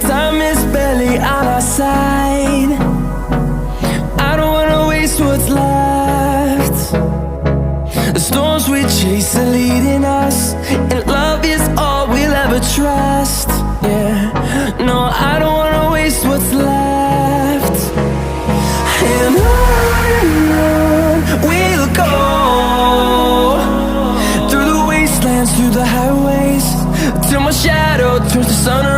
Time is barely on our side. I don't wanna waste what's left. The storms we chase are leading us, and love is all we'll ever trust. Yeah, no, I don't wanna waste what's left. And on we'll go, through the wastelands, through the highways, till my shadow turns to sun